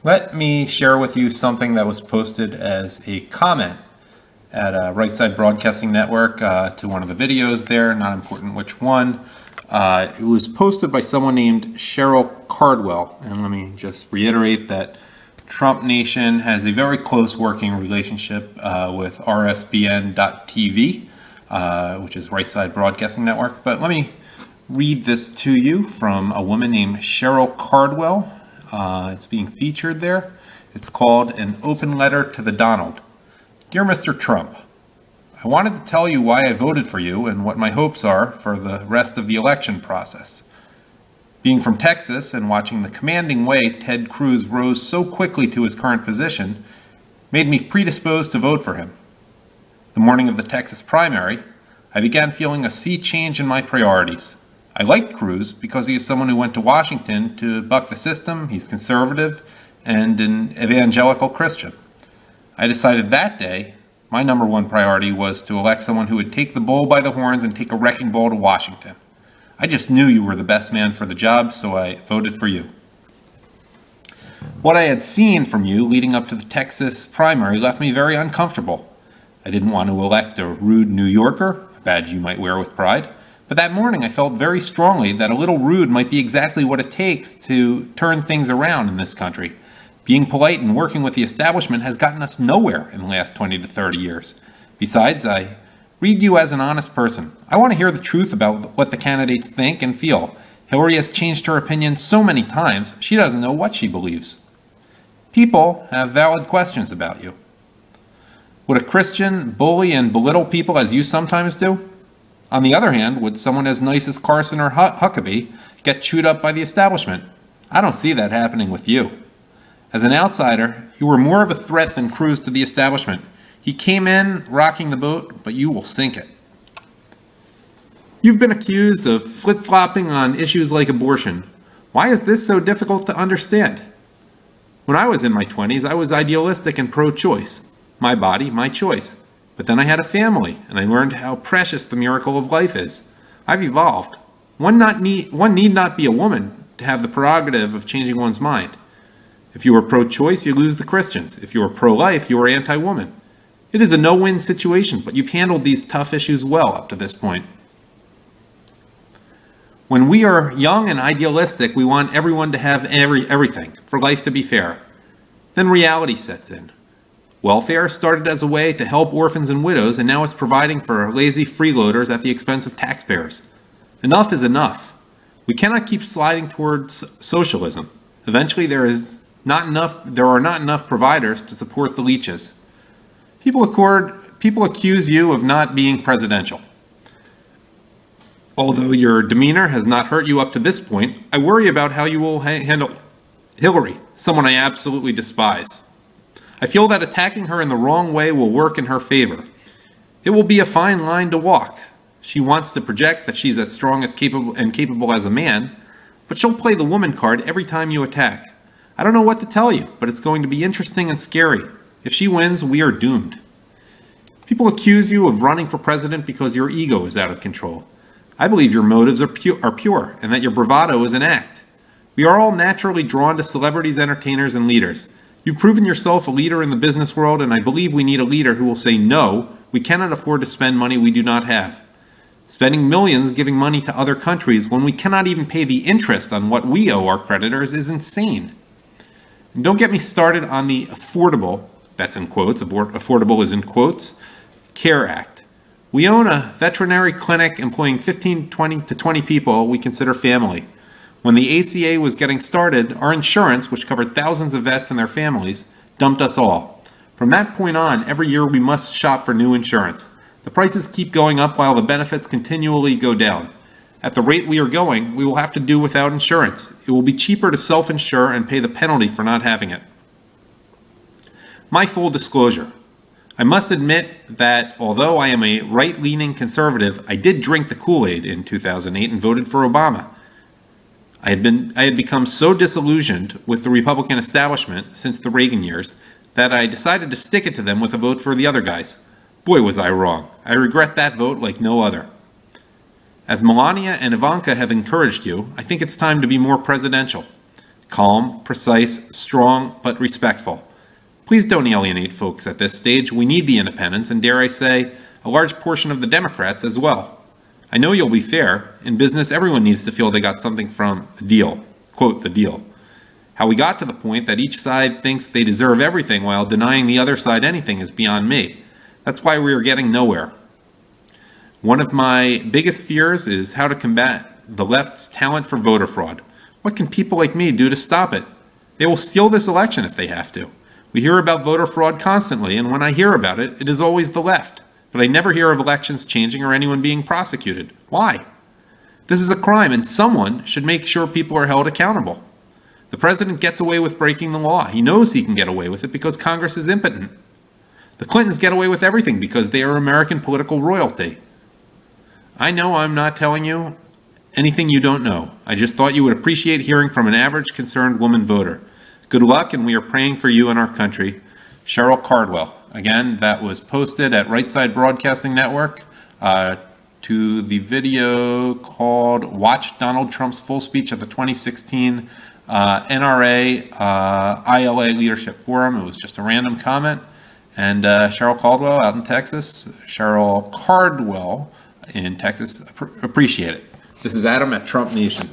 Let me share with you something that was posted as a comment at Right Side Broadcasting Network to one of the videos there, not important which one. It was posted by someone named Cheryl Cardwell, and let me just reiterate that Trump Nation has a very close working relationship with RSBN.TV, which is Right Side Broadcasting Network. But let me read this to you from a woman named Cheryl Cardwell. It's being featured there. It's called An Open Letter to the Donald. Dear Mr. Trump, I wanted to tell you why I voted for you and what my hopes are for the rest of the election process. Being from Texas and watching the commanding way Ted Cruz rose so quickly to his current position made me predisposed to vote for him. The morning of the Texas primary, I began feeling a sea change in my priorities. I liked Cruz because he is someone who went to Washington to buck the system, he's conservative, and an evangelical Christian. I decided that day my number one priority was to elect someone who would take the bull by the horns and take a wrecking ball to Washington. I just knew you were the best man for the job, so I voted for you. What I had seen from you leading up to the Texas primary left me very uncomfortable. I didn't want to elect a rude New Yorker, a badge you might wear with pride. But that morning I felt very strongly that a little rude might be exactly what it takes to turn things around in this country. Being polite and working with the establishment has gotten us nowhere in the last 20 to 30 years. Besides, I read you as an honest person. I want to hear the truth about what the candidates think and feel. Hillary has changed her opinion so many times, she doesn't know what she believes. People have valid questions about you. Would a Christian bully and belittle people as you sometimes do? On the other hand, would someone as nice as Carson or Huckabee get chewed up by the establishment? I don't see that happening with you. As an outsider, you were more of a threat than Cruz to the establishment. He came in rocking the boat, but you will sink it. You've been accused of flip-flopping on issues like abortion. Why is this so difficult to understand? When I was in my 20s, I was idealistic and pro-choice. My body, my choice. But then I had a family, and I learned how precious the miracle of life is. I've evolved. One need not be a woman to have the prerogative of changing one's mind. If you are pro-choice, you lose the Christians. If you are pro-life, you are anti-woman. It is a no-win situation, but you've handled these tough issues well up to this point. When we are young and idealistic, we want everyone to have everything, for life to be fair. Then reality sets in. Welfare started as a way to help orphans and widows, and now it's providing for lazy freeloaders at the expense of taxpayers. Enough is enough. We cannot keep sliding towards socialism. Eventually there are not enough providers to support the leeches. People accuse you of not being presidential. Although your demeanor has not hurt you up to this point, I worry about how you will handle Hillary, someone I absolutely despise. I feel that attacking her in the wrong way will work in her favor. It will be a fine line to walk. She wants to project that she's as strong as capable as a man, but she'll play the woman card every time you attack. I don't know what to tell you, but it's going to be interesting and scary. If she wins, we are doomed. People accuse you of running for president because your ego is out of control. I believe your motives are pure, and that your bravado is an act. We are all naturally drawn to celebrities, entertainers, and leaders. You've proven yourself a leader in the business world, and I believe we need a leader who will say, no, we cannot afford to spend money we do not have. Spending millions giving money to other countries when we cannot even pay the interest on what we owe our creditors is insane. And don't get me started on the affordable, that's in quotes, affordable is in quotes, Care Act. We own a veterinary clinic employing 20 people we consider family. When the ACA was getting started, our insurance, which covered thousands of vets and their families, dumped us all. From that point on, every year we must shop for new insurance. The prices keep going up while the benefits continually go down. At the rate we are going, we will have to do without insurance. It will be cheaper to self-insure and pay the penalty for not having it. My full disclosure. I must admit that although I am a right-leaning conservative, I did drink the Kool-Aid in 2008 and voted for Obama. I had become so disillusioned with the Republican establishment since the Reagan years that I decided to stick it to them with a vote for the other guys. Boy, was I wrong. I regret that vote like no other. As Melania and Ivanka have encouraged you, I think it's time to be more presidential. Calm, precise, strong, but respectful. Please don't alienate folks at this stage. We need the independents, and dare I say, a large portion of the Democrats as well. I know you'll be fair. In business, everyone needs to feel they got something from the deal. Quote, the deal. How we got to the point that each side thinks they deserve everything while denying the other side anything is beyond me. That's why we are getting nowhere. One of my biggest fears is how to combat the left's talent for voter fraud. What can people like me do to stop it? They will steal this election if they have to. We hear about voter fraud constantly, and when I hear about it, it is always the left. But I never hear of elections changing or anyone being prosecuted. Why? This is a crime, and someone should make sure people are held accountable. The president gets away with breaking the law. He knows he can get away with it because Congress is impotent. The Clintons get away with everything because they are American political royalty. I know I'm not telling you anything you don't know. I just thought you would appreciate hearing from an average concerned woman voter. Good luck, and we are praying for you and our country. Cheryl Cardwell. Again, that was posted at Right Side Broadcasting Network to the video called Watch Donald Trump's Full Speech at the 2016 NRA ILA Leadership Forum. It was just a random comment. And Cheryl Caldwell out in Texas, Cheryl Cardwell in Texas, appreciate it. This is Adam at Trump Nation.